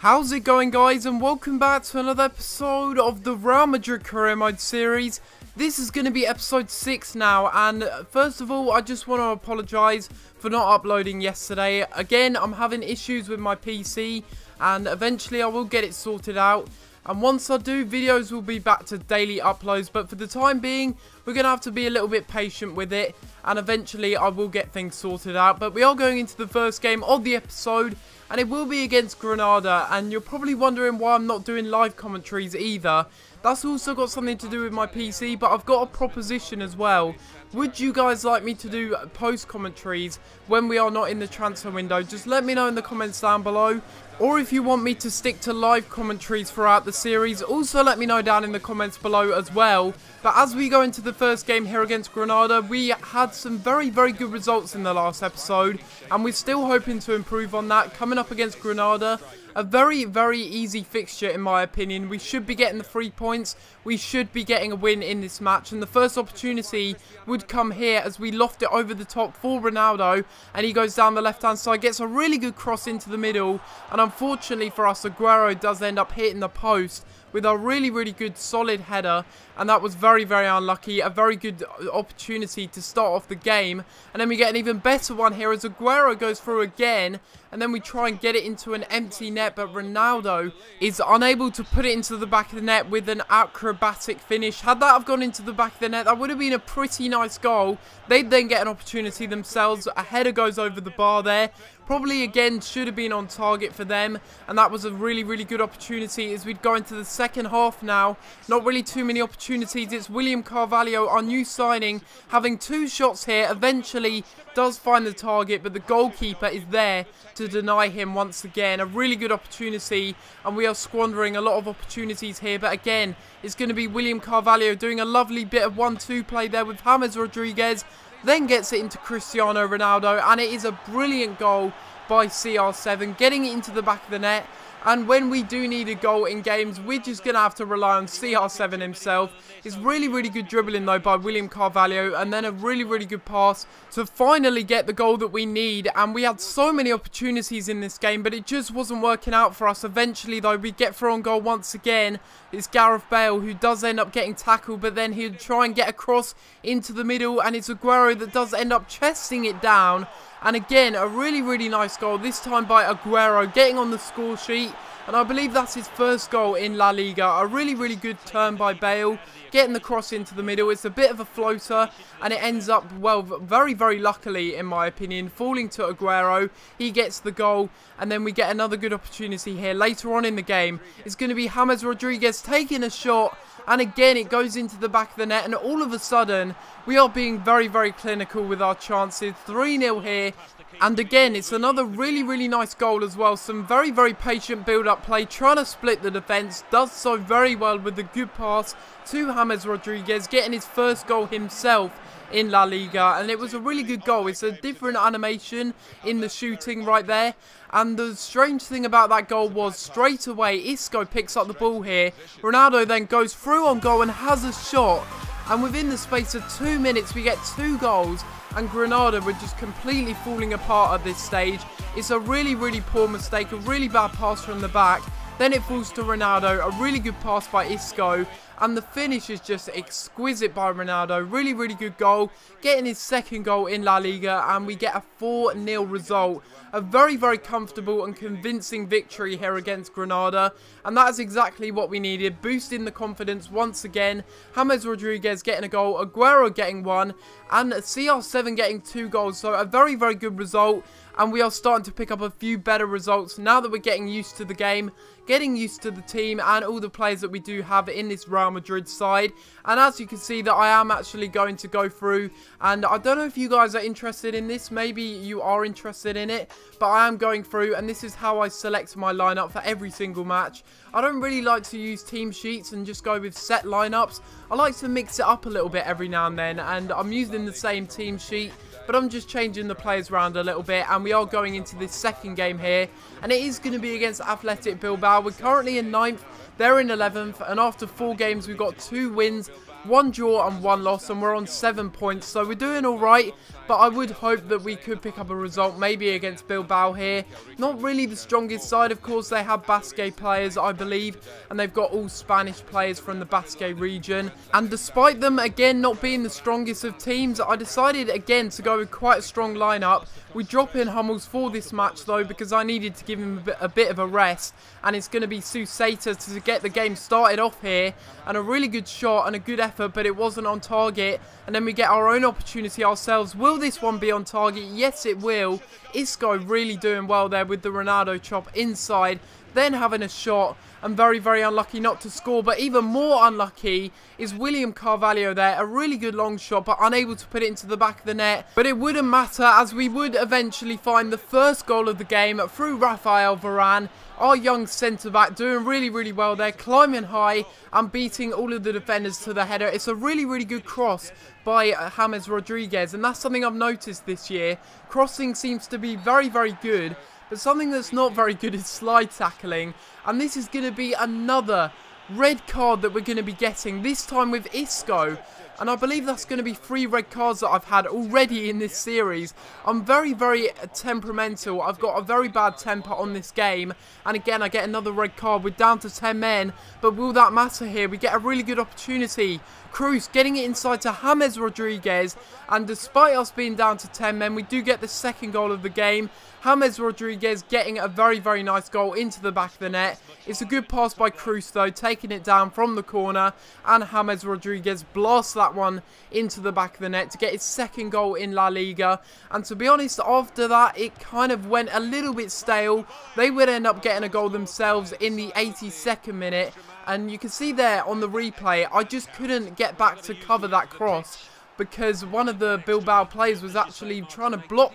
How's it going, guys, and welcome back to another episode of the Real Madrid Career Mode series. This is going to be episode 6 now, and first of all I just want to apologise for not uploading yesterday. Again, I'm having issues with my PC and eventually I will get it sorted out. And once I do, videos will be back to daily uploads, but for the time being, we're going to have to be a little bit patient with it, and eventually I will get things sorted out. But we are going into the first game of the episode, and it will be against Granada, and you're probably wondering why I'm not doing live commentaries either. That's also got something to do with my PC, but I've got a proposition as well. Would you guys like me to do post commentaries when we are not in the transfer window? Just let me know in the comments down below. Or if you want me to stick to live commentaries throughout the series, also let me know down in the comments below as well. But as we go into the first game here against Granada, we had some very good results in the last episode, and we're still hoping to improve on that. Coming up against Granada, a very easy fixture in my opinion. We should be getting the 3 points. We should be getting a win in this match, and the first opportunity would come here as we loft it over the top for Ronaldo, and he goes down the left hand side, gets a really good cross into the middle, and unfortunately for us, Aguero does end up hitting the post with a really good solid header, and that was very unlucky. A very good opportunity to start off the game, and then we get an even better one here as Aguero goes through again, and then we try and get it into an empty net, but Ronaldo is unable to put it into the back of the net with an acrobatic finish. Had that have gone into the back of the net, that would have been a pretty nice goal. They'd then get an opportunity themselves. A header goes over the bar there. Probably again should have been on target for them, and that was a really good opportunity as we'd go into the second half now. Not really too many opportunities. It's William Carvalho, our new signing, having 2 shots here. Eventually does find the target, but the goalkeeper is there to deny him once again. A really good opportunity, and we are squandering a lot of opportunities here, but again it's going to be William Carvalho doing a lovely bit of 1-2 play there with James Rodriguez. Then gets it into Cristiano Ronaldo, and it is a brilliant goal by CR7, getting it into the back of the net. And when we do need a goal in games, we're just going to have to rely on CR7 himself. It's really good dribbling though by William Carvalho, and then a really good pass to finally get the goal that we need. And we had so many opportunities in this game, but it just wasn't working out for us. Eventually though, we get through on goal once again. It's Gareth Bale who does end up getting tackled, but then he'll try and get across into the middle, and it's Aguero that does end up chesting it down. And again, a really nice goal, this time by Aguero, getting on the score sheet. And I believe that's his first goal in La Liga. A really good turn by Bale, getting the cross into the middle. It's a bit of a floater, and it ends up, well, very luckily, in my opinion, falling to Aguero. He gets the goal, and then we get another good opportunity here later on in the game. It's going to be James Rodriguez taking a shot, and again it goes into the back of the net, and all of a sudden we are being very clinical with our chances. 3-0 here, and again it's another really nice goal as well. Some very patient build-up play, trying to split the defence. Does so very well with the good pass to James Rodriguez, getting his first goal himself in La Liga, and it was a really good goal. It's a different animation in the shooting right there, and the strange thing about that goal was straight away Isco picks up the ball here. Ronaldo then goes through on goal and has a shot, and within the space of 2 minutes we get 2 goals, and Granada were just completely falling apart at this stage. It's a really poor mistake, a really bad pass from the back. Then it falls to Ronaldo, a really good pass by Isco, and the finish is just exquisite by Ronaldo. Really good goal, getting his second goal in La Liga, and we get a 4-0 result. A very comfortable and convincing victory here against Granada, and that is exactly what we needed, boosting the confidence once again. James Rodriguez getting a goal, Aguero getting 1, and CR7 getting 2 goals, so a very good result. And we are starting to pick up a few better results now that we're getting used to the game, getting used to the team and all the players that we do have in this Real Madrid side. And as you can see, that I am actually going to go through, and I don't know if you guys are interested in this, maybe you are interested in it, but I am going through, and this is how I select my lineup for every single match. I don't really like to use team sheets and just go with set lineups. I like to mix it up a little bit every now and then, and I'm using the same team sheet, but I'm just changing the players around a little bit, and we are going into this second game here, and it is going to be against Athletic Bilbao. We're currently in 9th, they're in 11th, and after 4 games we've got 2 wins, 1 draw and 1 loss, and we're on 7 points, so we're doing alright. But I would hope that we could pick up a result, maybe against Bilbao here. Not really the strongest side, of course. They have Basque players, I believe, and they've got all Spanish players from the Basque region. And despite them, again, not being the strongest of teams, I decided, again, to go with quite a strong lineup. We drop in Hummels for this match, though, because I needed to give him a bit of a rest. And it's going to be Suseta to get the game started off here. And a really good shot and a good effort, but it wasn't on target. And then we get our own opportunity ourselves. Will this one be on target? Yes, it will. Isco really doing well there with the Ronaldo chop inside. Then having a shot, and very, very unlucky not to score. But even more unlucky is William Carvalho there. A really good long shot, but unable to put it into the back of the net. But it wouldn't matter, as we would eventually find the first goal of the game through Rafael Varane. Our young centre-back doing really, really well there, climbing high and beating all of the defenders to the header. It's a really, really good cross by James Rodriguez, and that's something I've noticed this year. Crossing seems to be very, very good, but something that's not very good is slide tackling. And this is going to be another red card that we're going to be getting, this time with Isco. And I believe that's going to be 3 red cards that I've had already in this series. I'm very, very temperamental. I've got a very bad temper on this game. And again, I get another red card. We're down to 10 men. But will that matter here? We get a really good opportunity. Cruz getting it inside to James Rodriguez. And despite us being down to 10 men, we do get the second goal of the game. James Rodriguez getting a very, very nice goal into the back of the net. It's a good pass by Cruz, though, taking it down from the corner. And James Rodriguez blasts that one into the back of the net to get his second goal in La Liga. And to be honest, after that, it kind of went a little bit stale. They would end up getting a goal themselves in the 82nd minute. And you can see there on the replay, I just couldn't get back to cover that cross, because one of the Bilbao players was actually trying to block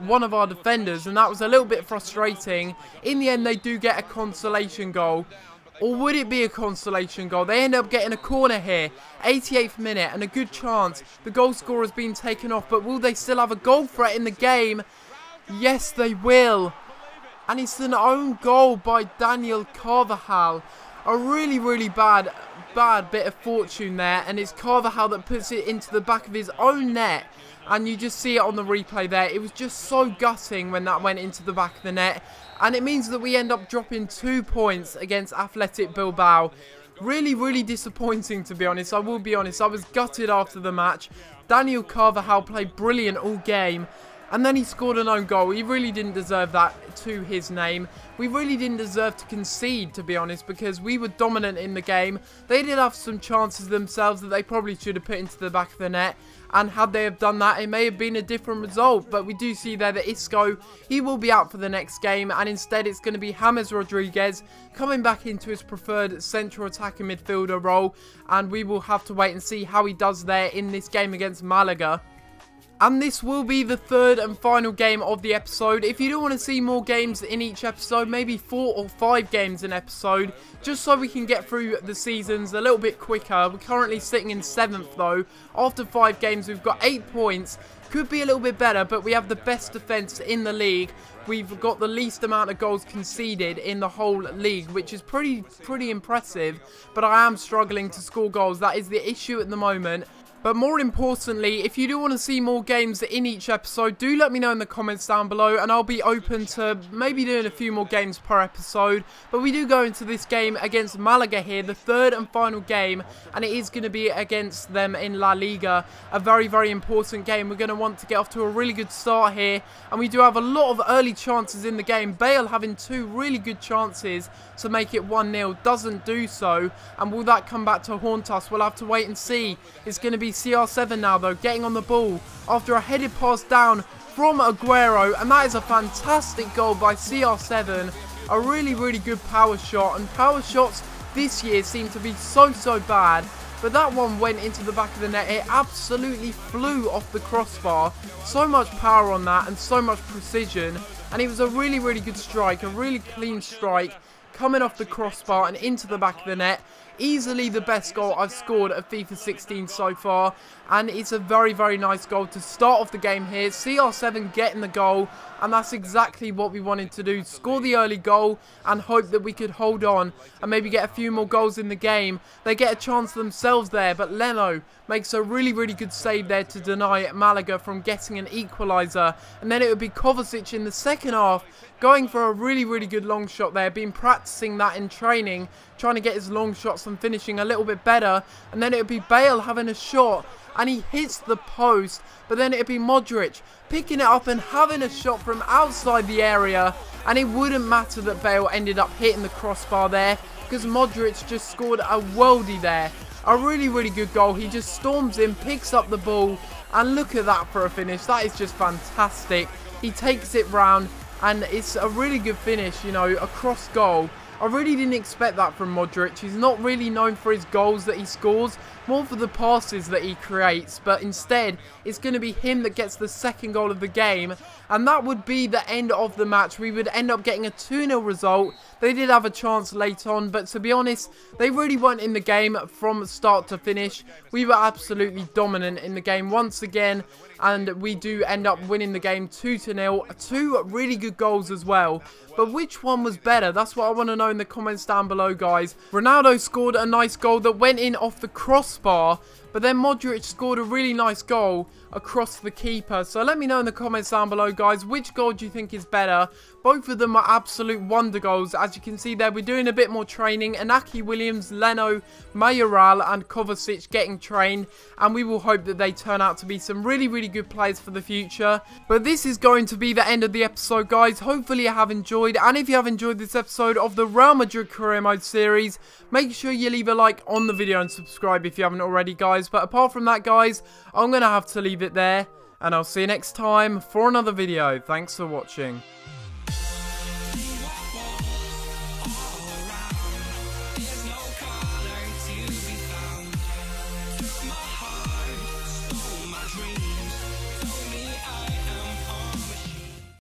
one of our defenders, and that was a little bit frustrating. In the end, they do get a consolation goal. Or would it be a consolation goal? They end up getting a corner here. 88th minute, and a good chance. The goal scorer has been taken off, but will they still have a goal threat in the game? Yes, they will. And it's an own goal by Daniel Carvajal. A really, really bad bit of fortune there, and it's Carvajal that puts it into the back of his own net. And you just see it on the replay there. It was just so gutting when that went into the back of the net. And it means that we end up dropping 2 points against Athletic Bilbao. Really, really disappointing, to be honest. I will be honest, I was gutted after the match. Daniel Carvajal played brilliant all game. And then he scored an own goal. He really didn't deserve that to his name. We really didn't deserve to concede, to be honest, because we were dominant in the game. They did have some chances themselves that they probably should have put into the back of the net. And had they have done that, it may have been a different result. But we do see there that Isco, he will be out for the next game. And instead, it's going to be James Rodriguez coming back into his preferred central attacking midfielder role. And we will have to wait and see how he does there in this game against Malaga. And this will be the third and final game of the episode. If you do want to see more games in each episode, maybe 4 or 5 games an episode, just so we can get through the seasons a little bit quicker. We're currently sitting in 7th though. After 5 games, we've got 8 points. Could be a little bit better, but we have the best defence in the league. We've got the least amount of goals conceded in the whole league, which is pretty impressive. But I am struggling to score goals. That is the issue at the moment. But more importantly, if you do want to see more games in each episode, do let me know in the comments down below, and I'll be open to maybe doing a few more games per episode. But we do go into this game against Malaga here, the third and final game, and it is going to be against them in La Liga. A very, very important game. We're going to want to get off to a really good start here, and we do have a lot of early chances in the game. Bale having 2 really good chances to make it 1-0, doesn't do so, and will that come back to haunt us? We'll have to wait and see. It's going to be CR7 now though, getting on the ball after a headed pass down from Aguero, and that is a fantastic goal by CR7. A really, really good power shot, and power shots this year seem to be so bad, but that one went into the back of the net. It absolutely flew off the crossbar. So much power on that and so much precision, and it was a really, really good strike, a really clean strike coming off the crossbar and into the back of the net. Easily the best goal I've scored at FIFA 16 so far, and it's a very, very nice goal to start off the game here. CR7 getting the goal, and that's exactly what we wanted to do. Score the early goal and hope that we could hold on and maybe get a few more goals in the game. They get a chance themselves there, but Leno makes a really, really good save there to deny Malaga from getting an equaliser. And then it would be Kovacic in the second half going for a really, really good long shot there. Been practicing that in training, trying to get his long shots and finishing a little bit better. And then it would be Bale having a shot, and he hits the post. But then it would be Modric picking it up and having a shot from outside the area. And it wouldn't matter that Bale ended up hitting the crossbar there, because Modric just scored a worldie there. A really, really good goal. He just storms in, picks up the ball, and look at that for a finish. That is just fantastic. He takes it round, and it's a really good finish, you know, across goal. I really didn't expect that from Modric. He's not really known for his goals that he scores, more for the passes that he creates, but instead it's going to be him that gets the second goal of the game, and that would be the end of the match. We would end up getting a 2-0 result. They did have a chance late on, but to be honest, they really weren't in the game from start to finish. We were absolutely dominant in the game once again, and we do end up winning the game 2-0. Two really good goals as well. But which one was better? That's what I want to know in the comments down below, guys. Ronaldo scored a nice goal that went in off the crossbar, but then Modric scored a really nice goal across the keeper. So let me know in the comments down below, guys, which goal do you think is better? Both of them are absolute wonder goals. As you can see there, we're doing a bit more training. Inaki Williams, Leno, Mayoral and Kovacic getting trained, and we will hope that they turn out to be some really, really good players for the future. But this is going to be the end of the episode, guys. Hopefully you have enjoyed, and if you have enjoyed this episode of the Real Madrid Career Mode series, make sure you leave a like on the video and subscribe if you haven't already, guys. But apart from that, guys, I'm going to have to leave it there, and I'll see you next time for another video. Thanks for watching.